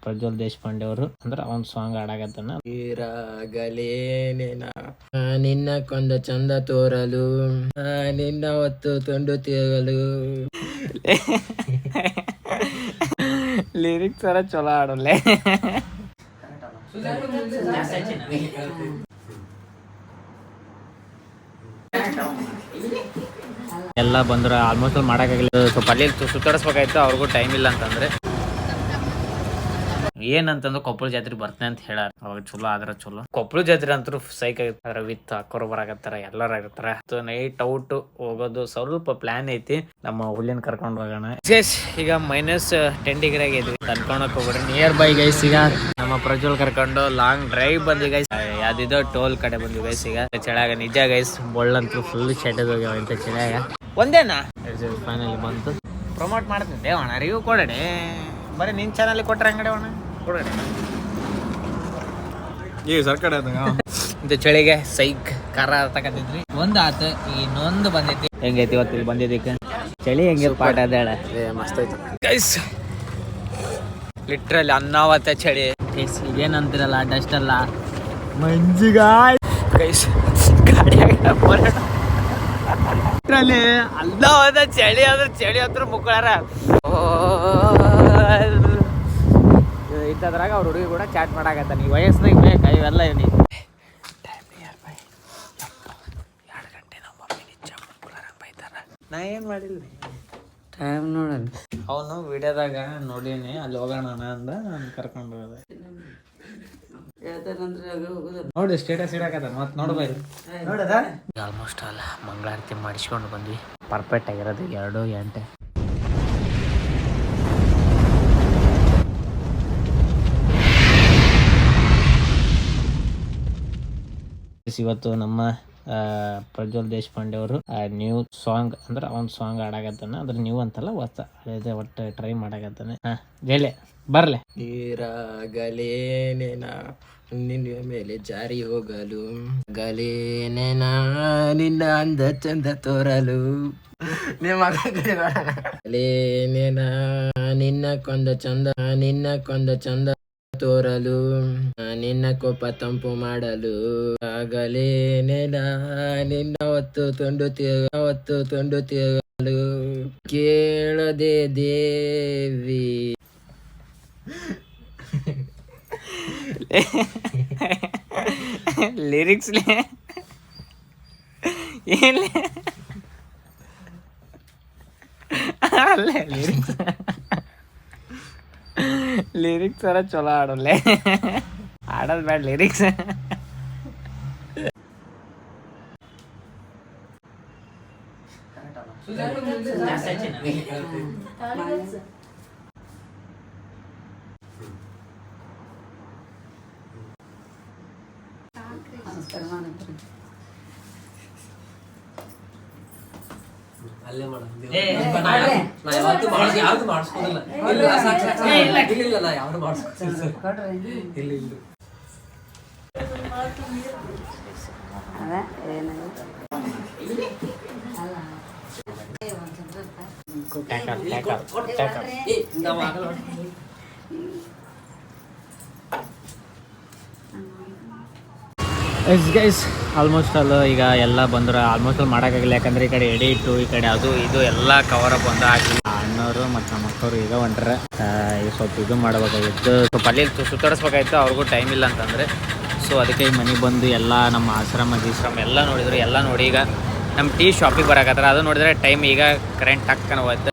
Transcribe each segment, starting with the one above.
ಪ್ರಜ್ವಲ್ ದೇಶಪಾಂಡೆ ಅವರು ಅಂದ್ರೆ ಅವ್ನ್ ಸಾಂಗ್ ಆಡಾಕತ್ತಾನ. ಈರಾಗಲೇನೇನ ನಿನ್ನ ಕೊಂದ ಚಂದ ತೋರಲು ನಿನ್ನ ಹೊತ್ತು ತುಂಡು ತಿರುಗಲು. ಲಿರಿಕ್ಸ್ ಎಲ್ಲ ಚಲೋ ಆಡೋಲ್ಲ. ಎಲ್ಲ ಬಂದ್ರೆ ಆಲ್ಮೋಸ್ಟ್ ಮಾಡಕ್ಕಾಗಿಲ್ಲ. ಸ್ವಲ್ಪ ಅಲ್ಲಿ ಸುತ್ತಾಡಿಸ್ಬೇಕಾಯ್ತು, ಅವ್ರಿಗೂ ಟೈಮ್ ಇಲ್ಲ ಅಂತಂದ್ರೆ ಏನಂತಂದ್ರೆ ಕೊಪ್ಪಳ ಜಾತ್ರೆ ಬರ್ತನೆ ಅಂತ ಹೇಳಾರ. ಅವಾಗ ಚಲೋ ಆದ್ರ ಚಲೋ. ಕೊಪ್ಪಳ ಜಾತ್ರೆ ಅಂತೂ ಸೈಕ್ ಆಗಿರ್ತಾರ, ವಿತ್ ಅಕ್ಕರು ಬರಾಕತ್ತಾರ, ಎಲ್ಲಾರ ಆಗಿರ್ತಾರ. ನೈಟ್ ಔಟ್ ಹೋಗೋದು ಸ್ವಲ್ಪ ಪ್ಲಾನ್ ಐತಿ. ನಮ್ಮ ಹುಲ್ಲಿನ ಕರ್ಕೊಂಡು ಹೋಗೋಣ ಗೈಸ್. ಈಗ -10 ಡಿಗ್ರಿ ಆಗಿದ್ವಿ. ಕರ್ಕೊಂಡೋಗ್ ಹೋಗ್ಬಿಡ್ರಿ ನಿಯರ್ ಬೈ ಗೈಸ್. ಈಗ ನಮ್ಮ ಪ್ರಜ್ವಲ್ ಕರ್ಕೊಂಡು ಲಾಂಗ್ ಡ್ರೈವ್ ಬಂದ್ವಿ ಗೈಸ್. ಯಾವ್ದಿದೋ ಟೋಲ್ ಕಡೆ ಬಂದ್ವಿ ಗೈಸ್. ಈಗ ಚಳಿಯಾಗ ನಿಜ ಗೈಸ್, ಬೊಳ್ಳಂತೂ ಫುಲ್ ಶೆಟದ್ ಹೋಗ್ಯಾವ ಇಂತ ಚಳಿಯಾಗ. ಒಂದೇನಾ ಫೈನಲಿ ಬಂತು. ಪ್ರಮೋಟ್ ಮಾಡ್ತೀನಿ ದೇವಣ್ಣ, ರಿವ್ಯೂ ಕೊಡಣೆ. ಬರೀ ನಿನ್ ಚಾನಲ್ ಕೊಟ್ರೆ ಅಂಗಡಿ ಅಣ್ಣ ಕೊಡಣೆ. ಈಗ ಸರ್ಕಡೆ ಇದು ಚಳಿಗೆ ಸೈಕ್ ಖಾರ ತಗತಿದ್ರಿ. ಒಂದ್ ಆತ, ಇನ್ನೊಂದು ಬಂದೈತಿ. ಹೆಂಗೈತಿ ಇವತ್ತು ಇಲ್ಲಿ ಬಂದಿದ್ದಕ್ಕೆ ಚಳಿ ಹೆಂಗೆ ಪಾಠ ಅದೇಳ ಮಸ್ತ್ ಐತಿ ಗೈಸ್. ಲಿಟ್ರಲಿ ಅನ್ನಾವತ್ತ ಚಳಿ ಗೈಸ್. ಇದೇನಂತಿರಲ್ಲ ಡಸ್ಟ್ ಅಲ್ಲ, ಮಂಜಿಗಾಯ್ ಗೈಸ್. ಗಾಡಿಯಾಗ ಲಿಟ್ರಲಿ ಅನ್ನಾವತ್ತ ಚಳಿ ಆದ್ರೆ ಚಳಿ ಹತ್ರ ಮುಕ್ಕಳಾರ. ಇಂಥದ್ರಾಗ ಅವ್ರ ಹುಡುಗಿ ಕೂಡ ಚಾಟ್ ಮಾಡಾಕತ್ತ. ನೀ ವಯಸ್ಸಿನಾಗ ಬೇಕಾ ಇವೆಲ್ಲ? ಇವನಿಗೆ 2 ಗಂಟೆ ನಮ್ಮ ಮಮ್ಮಿ ನಿಜ ಬೈತಾರ. ನಾ ಏನ್ ಮಾಡಿಲ್ಲ, ಟೈಮ್ ನೋಡಲ್ಲ. ಅವನು ವಿಡಿಯೋದಾಗ ನೋಡೀನಿ, ಅಲ್ಲಿ ಹೋಗೋಣ ಅಂದ, ನಾನು ಕರ್ಕೊಂಡು ಹೋದೆ. ನೋಡಿ ಸ್ಟೇಟಸ್ ಇಡಾಕತ್ತ, ಮತ್ತೆ ನೋಡ್ಬಾರಿ ನೋಡದ. ಆಲ್ಮೋಸ್ಟ್ ಅಲ್ಲ ಮಂಗಳಾರತಿ ಮಾಡಿಸ್ಕೊಂಡು ಬಂದ್ವಿ. ಪರ್ಫೆಕ್ಟ್ ಆಗಿರೋದು 2 ಗಂಟೆ. ಇವತ್ತು ನಮ್ಮ ಪ್ರಜ್ವಲ್ ದೇಶಪಾಂಡೆ ಅವರು ನ್ಯೂ ಸಾಂಗ್ ಅಂದ್ರೆ ಅವ್ನ್ ಸಾಂಗ್ ಆಡಾಕತ್ತಾನ. ಅಂದ್ರೆ ನ್ಯೂ ಅಂತಲ್ಲ, ಹೊಸ ಹಳೇದೇ ಒಟ್ಟು ಟ್ರೈ ಮಾಡಾಕತ್ತಾನೆ. ಜೈಲೆ ಬರ್ಲೆ. ಈರಾಗಲೇನೇನ ನಿನ್ನ ಮೇಲೆ ಜಾರಿ ಹೋಗಲು ಗಲೇನೇನ ನಿನ್ನ ಅಂದ ಚಂದ ತೋರಲು ಲೇನೇನ ನಿನ್ನ ಕೊಂದ ಚಂದ ತೋರಲು ನಿನ್ನ ಕೋಪ ತಂಪು ಮಾಡಲು ಆಗಲೇನೆಲ ನಿನ್ನ ಹೊತ್ತು ತುಂಡು ತಿರುಗಲು ಕೇಳದೆ ದೇವಿ. ಲಿರಿಕ್ಸ್ ಏನ್ ಲಿರಿಕ್ಸ್ ಎಲ್ಲ ಚಲೋ ಆಡೋಲ್ಲ. ಆಡೋದ್ ಬೇಡ ಲಿರಿಕ್ಸ್. ಅಲ್ಲೇ ಯಾವ್ದು ಮಾಡಿಸ್ಕೋದಿಲ್ಲ. ಇಲ್ಲ ನಾ ಯಾವ್ದು ಮಾಡಿಸ್ಕೋದಿಲ್ಲ. ಇಲ್ಲ ಗೈಸ್ ಆಲ್ಮೋಸ್ಟ್ ಅಲ್ಲ ಈಗ ಎಲ್ಲ ಬಂದ್ರೆ ಆಲ್ಮೋಸ್ಟ್ ಅಲ್ಲಿ ಮಾಡೋಕ್ಕಾಗಿಲ್ಲ. ಯಾಕಂದ್ರೆ ಈ ಕಡೆ ಎಡಿಟು, ಈ ಕಡೆ ಅದು ಇದು ಎಲ್ಲ ಕವರ್ ಅಪ್ ಬಂದ ಹಾಕಿ ಅಣ್ಣವರು ಮತ್ತು ನಮ್ಮ ಮಕ್ಕಳು ಈಗ ಹೊಂಟ್ರೆ ಈಗ ಸ್ವಲ್ಪ ಇದು ಮಾಡಬೇಕಾಗಿತ್ತು. ಸ್ವಲ್ಪ ಅಲ್ಲಿ ಸುತ್ತಾಡಿಸ್ಬೇಕಾಯ್ತು, ಅವ್ರಿಗೂ ಟೈಮ್ ಇಲ್ಲ ಅಂತಂದರೆ. ಸೊ ಅದಕ್ಕೆ ಈ ಮನೆಗೆ ಬಂದು ಎಲ್ಲ ನಮ್ಮ ಆಶ್ರಮ ಎಲ್ಲ ನೋಡಿದ್ರು. ಎಲ್ಲ ನೋಡಿ ಈಗ ನಮ್ಮ ಟೀ ಶಾಪಿಗೆ ಬರೋಕತ್ತಾರ. ಅದು ನೋಡಿದ್ರೆ ಟೈಮ್ ಈಗ ಕರೆಂಟ್ ಟಕ್ಕನ ಹೋಯ್ತು.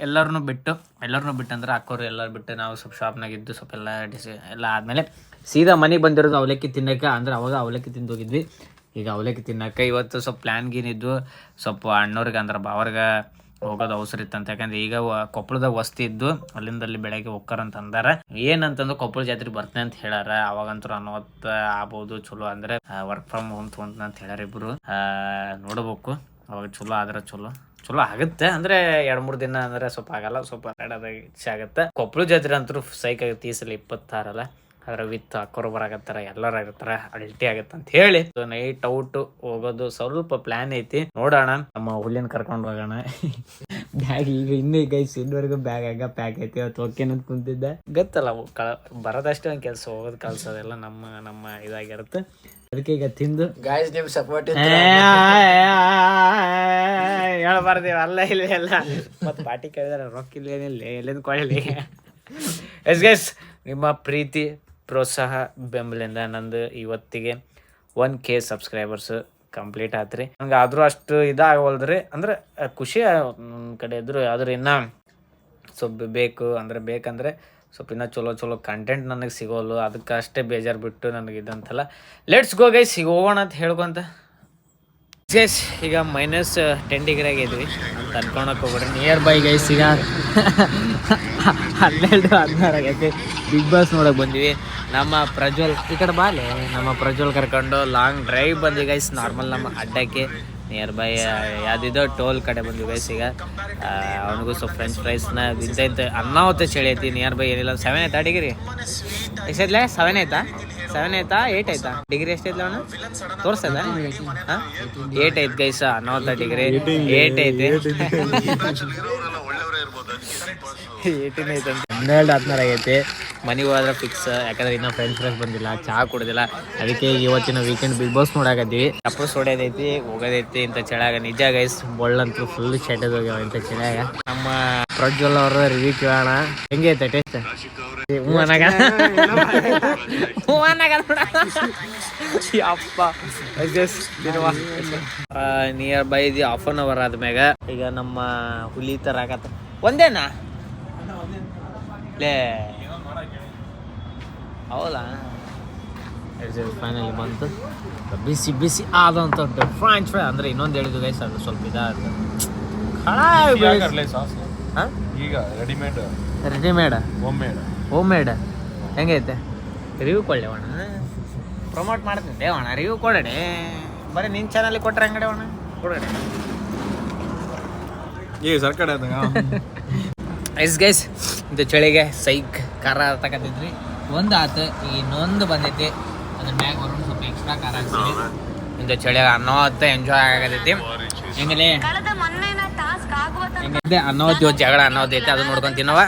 ಎಲ್ಲರನ್ನೂ ಬಿಟ್ಟು ಅಂದ್ರೆ ಅಕ್ಕೋರು ಎಲ್ಲರೂ ಬಿಟ್ಟು ನಾವು ಸ್ವಲ್ಪ ಶಾಪ್ನಾಗ ಇದ್ದು ಸ್ವಲ್ಪ ಎಲ್ಲ ಆದಮೇಲೆ ಸೀದಾ ಮನೆಗೆ ಬಂದಿರೋದು ಅವಲಕ್ಕಿ ತಿನ್ನಕ್ಕೆ. ಅಂದ್ರೆ ಅವಾಗ ಅವಲಕ್ಕಿ ತಿಂದು ಹೋಗಿದ್ವಿ, ಈಗ ಅವಲಕ್ಕಿ ತಿನ್ನಕ್ಕೆ. ಇವತ್ತು ಸ್ವಲ್ಪ ಪ್ಲ್ಯಾನ್ ಗೀನಿದ್ದು, ಸ್ವಲ್ಪ ಅಣ್ಣವ್ರಿಗೆ ಅಂದ್ರೆ ಬಾವ್ರಿಗೆ ಹೋಗೋದು ಅವಸರ ಇತ್ತಂತ. ಯಾಕಂದ್ರೆ ಈಗ ಕೊಪ್ಪಳದಾಗ ವಸ್ತಿ ಇದ್ದು ಅಲ್ಲಿಂದಲ್ಲಿ ಬೆಳಗ್ಗೆ ಹೋಗ್ತಾರಂತ ಅಂದಾರ. ಏನಂತಂದ್ರೆ ಕೊಪ್ಪಳ ಜಾತ್ರೆ ಬರ್ತನೆ ಅಂತ ಹೇಳಾರ. ಅವಾಗಂತೂ 40 ಆಗ್ಬೋದು. ಚಲೋ ಅಂದ್ರೆ ವರ್ಕ್ ಫ್ರಮ್ ಹೋಮ್ ಅಂತ ಹೇಳಾರ ಇಬ್ರು. ನೋಡ್ಬೇಕು, ಅವಾಗ ಚಲೋ ಆದ್ರೆ ಚಲೋ ಆಗುತ್ತೆ. ಅಂದ್ರೆ 2-3 ದಿನ ಅಂದ್ರೆ ಸ್ವಲ್ಪ ಆಗಲ್ಲ, ಸ್ವಲ್ಪ ಇಚ್ಛೆ ಆಗುತ್ತೆ. ಕೊಪ್ಪಳ ಜಾತ್ರೆ ಅಂತೂ ಸೈಕ್ ಆಗುತ್ತೆ. ಈ ಸಲ 26 ಅಲ್ಲ, ಅದ್ರ ವಿತ್ ಅಕ್ಕೋರು ಬರಾಕತ್ತಾರ, ಎಲ್ಲರೂ ಇರ್ತಾರ, ಅಲ್ಟಿ ಆಗತ್ತ ಅಂತ ಹೇಳಿ ನೈಟ್ ಔಟ್ ಹೋಗೋದು ಸ್ವಲ್ಪ ಪ್ಲಾನ್ ಐತಿ. ನೋಡೋಣ, ನಮ್ಮ ಹುಲ್ಲಿನ ಕರ್ಕೊಂಡು ಹೋಗೋಣ. ಬ್ಯಾಗ್ ಈಗ ಇನ್ನೂ ಗೈಸ್ ಇನ್ನವರೆಗೂ ಬ್ಯಾಗ್ ಆಗ ಪ್ಯಾಕ್ ಐತಿ. ಅವತ್ತು ಓಕೆನಂತ ಕುಂತಿದ್ದೆ, ಗೊತ್ತಲ್ಲ ಬರೋದಷ್ಟೇ ಒಂದು ಕೆಲಸ, ಹೋಗೋದು ಕಳ್ಸೋದೆಲ್ಲ ನಮ್ಮ ಇದಾಗಿರುತ್ತೆ. ಅದಕ್ಕೆ ಈಗ ತಿಂದು ಗಾಯ್ಸ್ ನಿಮ್ ಸಪೋರ್ಟ್ ಹೇಳ್ಬಾರ್ದೇವ ಅಲ್ಲ ಇಲ್ಲ ಎಲ್ಲ ಮತ್ತೆ ಪಾರ್ಟಿ ಕೇಳಿದಾರೆ ರೊಕ್ಕ ಇಲ್ಲ ಏನಿಲ್ಲ ಎಲ್ಲಿಂದ ಕೊಳ್ಳಿ. ಎಸ್ ಗೈಸ್, ನಿಮ್ಮ ಪ್ರೀತಿ ಪ್ರೋತ್ಸಾಹ ಬೆಂಬಲಿಂದ ನಂದು ಇವತ್ತಿಗೆ 1K ಸಬ್ಸ್ಕ್ರೈಬರ್ಸ್ ಕಂಪ್ಲೀಟ್ ಆತ್ರಿ. ನಂಗೆ ಆದರೂ ಅಷ್ಟು ಇದಾಗವಲ್ದ್ರಿ, ಅಂದ್ರೆ ಖುಷಿ ಕಡೆ ಇದ್ರು. ಆದ್ರೆ ಇನ್ನು ಸ್ವಲ್ಪ ಬೇಕಂದ್ರೆ ಸ್ವಲ್ಪ ಇನ್ನೂ ಚಲೋ ಕಂಟೆಂಟ್ ನನಗೆ ಸಿಗೋಲ್ಲ, ಅದಕ್ಕೆ ಅಷ್ಟೇ ಬೇಜಾರು ಬಿಟ್ಟು ನನಗೆ ಇದಂತಲ್ಲ. ಲೆಟ್ಸ್ ಗೋ ಗೈಸ್, ಈಗ ಹೋಗೋಣ ಅಂತ ಹೇಳ್ಕೊಂತ. ಗೈಸ್ ಈಗ -10 ಡಿಗ್ರಿ ಆಗಿದ್ವಿ ಅಂತ ಅನ್ಕೊಳಕ್ಕೆ ಹೋಗ್ಬಿಡ್ರಿ. ನಿಯರ್ ಬೈ ಗೈಸ್ ಈಗ 12-16 ಆಗೈತಿ. ಬಿಗ್ ಬಾಸ್ ನೋಡೋಕೆ ಬಂದಿವಿ. ನಮ್ಮ ಪ್ರಜ್ವಲ್ ಈ ಕಡೆ ಬಾಲೆ, ನಮ್ಮ ಪ್ರಜ್ವಲ್ ಕರ್ಕೊಂಡು ಲಾಂಗ್ ಡ್ರೈವ್ ಬಂದ್ವಿ ಗೈಸ್. ನಾರ್ಮಲ್ ನಮ್ಮ ಅಡ್ಡಕ್ಕೆ ನಿಯರ್ ಬೈ ಯಾವುದಿದೋ ಟೋಲ್ ಕಡೆ ಬಂದ್ವಿ ಗೈಸ್. ಈಗ ಅವನಿಗೂ ಸ್ವಲ್ಪ ಫ್ರೆಂಚ್ ಫ್ರೈಸ್ನ ಇಂಥ ಅನ್ನಾವತ್ತೆ ಚಳಿ ಐತಿ. ನಿಯರ್ ಬೈ ಏನಿಲ್ಲ 7 ಆಯ್ತಾ ಡಿಗ್ರಿ? ಎಷ್ಟೈತ್ಲೆ? 7 ಆಯ್ತಾ? 7 ಆಯ್ತಾ? 8 ಆಯ್ತಾ? ಡಿಗ್ರಿ ಎಷ್ಟೈತ್ಲ ಅವನು ತೋರಿಸ್ತದ? 8 ಐತೆ ಗೈಸ, ಅನ್ನಾವತ್ತ ಡಿಗ್ರಿ 8 ಐತೆ. 18 ಐತಂತ. 12-16 ಆಗೈತಿ. ಮನೆಗೆ ಹೋದ್ರೆ ಫಿಕ್ಸ್, ಯಾಕಂದ್ರೆ ಇನ್ನೂ ಫ್ರೆಂಡ್ಸ್ ಬಂದಿಲ್ಲ, ಚಹಾ ಕುಡ್ದಿಲ್ಲ. ಅದಕ್ಕೆ ಇವತ್ತಿನ ವೀಕೆಂಡ್ ಬಿಗ್ ಬಾಸ್ ನೋಡಾಕತ್ತೀವಿ. ಅಪ್ರೋಸ್ ಹೊಡೆಯೋದೈತಿ, ಹೋಗೋದೈತಿ ಇಂಥ ಚಳಿಯಾಗ. ನಿಜ ಗೈಸ್, ಬೊಳ್ಳಂತೂ ಫುಲ್ ಶೆಟದ್ ಹೋಗ್ಯಾವ ಇಂಥ ಚಳಿಯಾಗ. ನಮ್ಮ ಪ್ರಜ್ವಲ್ ಅವರು ರಿವ್ಯೂ ಕೇಳೋಣ, ಹೆಂಗೆ ಐತೆ taste? Near by the ½ an hour ಆದ್ಮ್ಯಾಗ ಈಗ ನಮ್ಮ ಹುಲಿ ತರ ಆಗತ್ತ. ಒಂದೇನಾ ಲೇ? ಹೌದಾ? ಫೈನಲಿ ಬಂತು ಬಿಸಿ ಆದಂತ ಫ್ರೆಂಚ್ ಫ್ರೈ. ಅಂದ್ರೆ ಇನ್ನೊಂದು ಹೇಳಿದ್ದು ಗೈಸ್, ಅದು ಸ್ವಲ್ಪ ಇದಾದ ರೆಡಿಮೇಡ್ ಹೋಮ್ ಮೇಡ್ ಹೆಂಗೈತೆ? ರಿವ್ಯೂ ಕೊಳ್ಳೆ ಅಣ್ಣ, ಪ್ರಮೋಟ್ ಮಾಡ್ತಿದ್ದೆ ಅಣ್ಣ, ರಿವ್ಯೂ ಕೊಡಡೆ. ಬರೀ ನಿನ್ನ ಚಾನಲಿಗೆ ಕೊಟ್ಟರೆ ಹಂಗಡೆ ಅಣ್ಣ, ಕೊಡಡೆ. ಎಸ್ ಗೈಸ್, ಇದು ಚಳಿಗೆ ಸೈಕ್ ಖಾರ ತಗತಿದ್ರಿ. ಒಂದು ಆತು, ಈಗ ಇನ್ನೊಂದು ಬಂದೈತಿ, ಅದ್ರ ಮ್ಯಾಗ ಬರೋಣ ಸ್ವಲ್ಪ ಎಕ್ಸ್ಟ್ರಾ ಖಾರ ಹಾಕ್ತೀವಿ. ಇಂಥ ಚಳಿಯಾಗ ಅನ್ನೋತ್ತ ಎಂಜಾಯ್ ಆಗತೈತಿ. ಹೆಂಗಲೇ ಅನ್ನೋತ್ ಇವತ್ತು ಜಗಳ ಅನ್ನೋದೈತಿ, ಅದು ನೋಡ್ಕೊಂಡು ತಿನ್ನವ.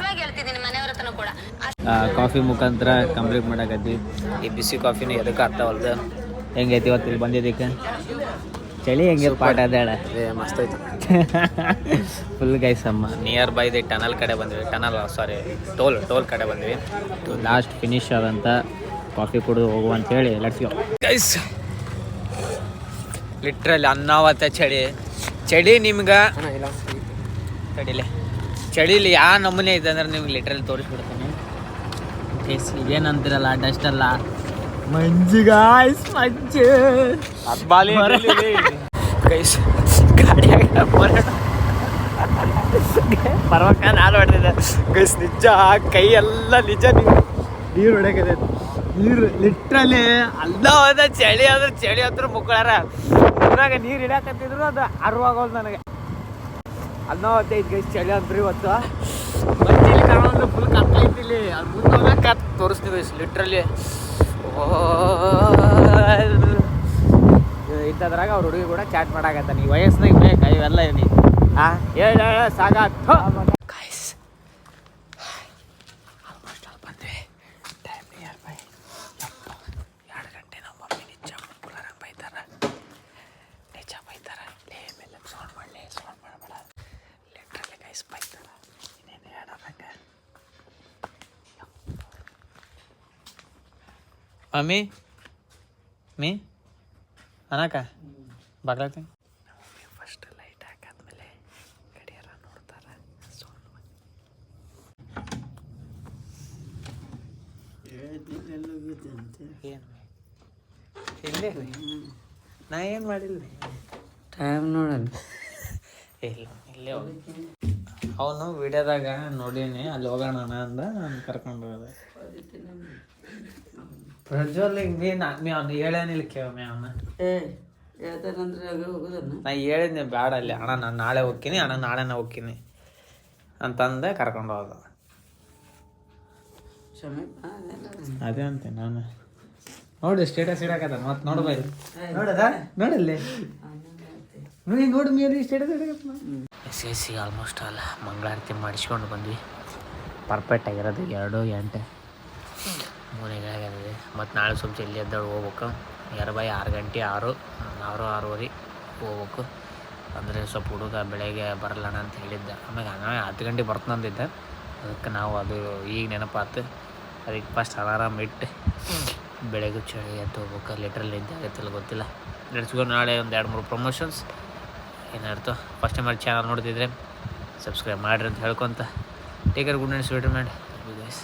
ಕಾಫಿ ಮುಖಾಂತರ ಕಂಪ್ಲೀಟ್ ಮಾಡಾಕತ್ತಿ. ಈ ಬಿಸಿ ಕಾಫಿನೂ ಎದಕ್ಕೆ ಆಗ್ತಾವಲ್ದು. ಹೆಂಗೈತಿ ಇವತ್ತು ಇಲ್ಲಿ ಬಂದಿದ್ದಕ್ಕೆ? ಚಳಿ ಹೆಂಗೆ ಪಾಠ ಅದೇಳ? ಮಸ್ತ್ ಐತಿ ಫುಲ್ ಗೈಸ್. ಅಮ್ಮ ನಿಯರ್ ಬೈ ದಿ ಟನಲ್ ಕಡೆ ಬಂದ್ವಿ. ಟೋಲ್ ಕಡೆ ಬಂದ್ವಿ. ಲಾಸ್ಟ್ ಫಿನಿಶ್ ಆದಂಥ ಕಾಫಿ ಕುಡಿದು ಹೋಗುವ ಅಂತೇಳಿ ಲೆಟ್ಸ್ ಗೋ ಗೈಸ್. ಲಿಟ್ರಲಿ ಅನ್ನವತ್ತ ಚಳಿ ನಿಮ್ಗೆ ಕಡಿಲೆ ಚಳಿಲಿ ಯಾವ ನಮೂನೆ ಐತೆ ಅಂದ್ರೆ ನಿಮ್ಗೆ ಲಿಟ್ರಲಿ ತೋರಿಸ್ಬಿಡ್ತೀನಿ. ಇದೇನಂತಿರಲ್ಲ, ಡಸ್ಟ್ ಅಲ್ಲ, ಮಂಜು ಗಾಯ್ಸ್, ಮಂಜು ಗೈಸ್. ಗಾಡಿಯಾಗ ಪರ್ವಕ ನಾನು ಹೊಡೆದಿದ್ದೆ ಗೈಸ್. ನಿಜ ಕೈ ಎಲ್ಲ ನಿಜ ನೀರು ಹೊಡಕದೆ. ನೀರು ಲಿಟ್ರಲಿ ಅಲ್ಲ ಹೋದ. ಚಳಿ ಅಂದ್ರೆ ಮುಕ್ಕಳಾರ ಊರಾಗ ನೀರು ಹಿಡಿಯಾಕತ್ತಿದ್ರು ಅದು ಅರ್ವಾಗೋದು ನನಗೆ. ಅನ್ನೋತ್ತೈದು ಗೈಸ್ ಚಳಿ ಅಂತ್ರಿ ಇವತ್ತು. ಮಂಜಿಲಿ ಕಾಣೋದು ಫುಲ್ ಕತ್ತೈತಿ ಇಲ್ಲಿ. ಅದು ಮುಂದೆ ಕತ್ ತೋರಿಸ್ತೀವಿ ಗೈಸ್ ಲಿಟ್ರಲಿ. ಇಂಥದ್ರಾಗ ಅವ್ರ ಹುಡುಗಿ ಕೂಡ ಚಾಟ್ ಮಾಡಾಕತ್ತ. ನೀ ವಯಸ್ಸಿನಾಗ ಬೇಕಾ ಇವೆಲ್ಲ? ನೀ ಹೇಳ ಸಾಕಾಗ್ತು ಗೈಸ್. ಆಲ್ಮೋಸ್ಟ್ ಅಲ್ಲಿ ಬಂದ್ವಿ. ಟೈಮ್ ನಿಯರ್ ಬೈ 2 ಗಂಟೆ. ನಮ್ಮ ಮಮ್ಮಿ ನಿಜ ಮುಕ್ಕಳಾರ ಬೈತಾರ, ನಿಜ ಬೈತಾರ. ಲೇ ಮೇಲೆ ಸೌಂಡ್ ಮಾಡಬೇಡ ಲಿಟ್ರಲಿ ಗೈಸ್ ಬೈತಾರ. ಇನ್ನೇನು ಹೇಳೋದಂಗ ಮಮ್ಮಿ ಅನ್ನಕ ಬಾಗ್ಲಾಗ್ತೀನಿ. ಫಸ್ಟ್ ಲೈಟ್ ಹಾಕಾದ್ಮೇಲೆ ಗಡಿಯಾರ ನೋಡ್ತಾರ. ಇಲ್ಲೇ ನಾ ಏನು ಮಾಡಿಲ್ಲ. ಟೈಮ್ ನೋಡಲ್ಲ. ಇಲ್ಲ ಇಲ್ಲೇ ಅವನು ವಿಡಿಯೋದಾಗ ನೋಡೀನಿ, ಅಲ್ಲಿ ಹೋಗೋಣ ಅಂದ. ನಾನು ಕರ್ಕೊಂಡು ಹೋದೆ. ಪ್ರಜ್ವಲ್ ಅವ್ನು ಹೇಳೇನಿಲ್ಲ ಕೇಳಮ್ಮೆ ಅವನ. ನಾ ಹೇಳಿದ್ನಿ ಬೇಡ ಅಲ್ಲಿ ಅಣ್ಣ ನಾನು ನಾಳೆ ಹೋಗ್ತೀನಿ, ನಾಳೆನ ಹೋಗ್ತೀನಿ ಅಂತಂದೆ. ಕರ್ಕೊಂಡು ಹೋದ. ಅದೇ ಅಂತೆ ನಾನು ನೋಡು ಸ್ಟೇಟಸ್ ಇಡಕದ ಮತ್ತೆ ನೋಡು ಬಾಯ್ ನೋಡದ ನೋಡಲ್ಲಿ ನೋಡು ಮೇಲೆ status S S C almost ಅಲ್ಲ ಮಂಗಳಾರತಿ ಮಾಡಿಸ್ಕೊಂಡು ಬಂದ್ವಿ ಪರ್ಫೆಕ್ಟ್ ಆಗಿರೋದು 2 ಮೂಲೆಗಳಾಗಿದೆ ಮತ್ತು ನಾಳೆ ಸ್ವಲ್ಪ ಜಲ್ದಿ ಎದ್ದಾಳು ಹೋಗ್ಬೇಕು ನಿಯರ್ ಬೈ 6 ಗಂಟೆ 6:30 ಹೋಗ್ಬೇಕು ಅಂದರೆ ಸ್ವಲ್ಪ ಹುಡುಗ ಬೆಳಗ್ಗೆ ಬರಲ್ಲಣ ಅಂತ ಹೇಳಿದ್ದ ಆಮೇಲೆ 10 ಗಂಟೆ ಬರ್ತಂದಿದ್ದೆ ಅದಕ್ಕೆ ನಾವು ಅದು ಈಗ ನೆನಪಾತು ಅದಕ್ಕೆ ಫಸ್ಟ್ ಅಲಾರಾಮ್ ಇಟ್ಟು ಬೆಳಗ್ಗೆ ಚಳಿ ಎದ್ದು ಹೋಗ್ಬೇಕು ಲಿಟ್ರಲ್ಲಿ ನಿದ್ದೆ ಆಗುತ್ತಿಲ್ಲ ಗೊತ್ತಿಲ್ಲ ನಡೆಸ್ಕೊ ನಾಳೆ ಒಂದು 2-3 ಪ್ರಮೋಷನ್ಸ್ ಏನಾಯ್ತು ಫಸ್ಟ್ ಟೈಮ್ ಚಾನಲ್ ನೋಡ್ತಿದ್ರೆ ಸಬ್ಸ್ಕ್ರೈಬ್ ಮಾಡಿರಿ ಅಂತ ಹೇಳ್ಕೊತ ಟೇಕರ್ ಗುಡ್ ನೈಟ್ ಸ್ವೀಟರ್ ಮಾಡಿ ಗೈಸ್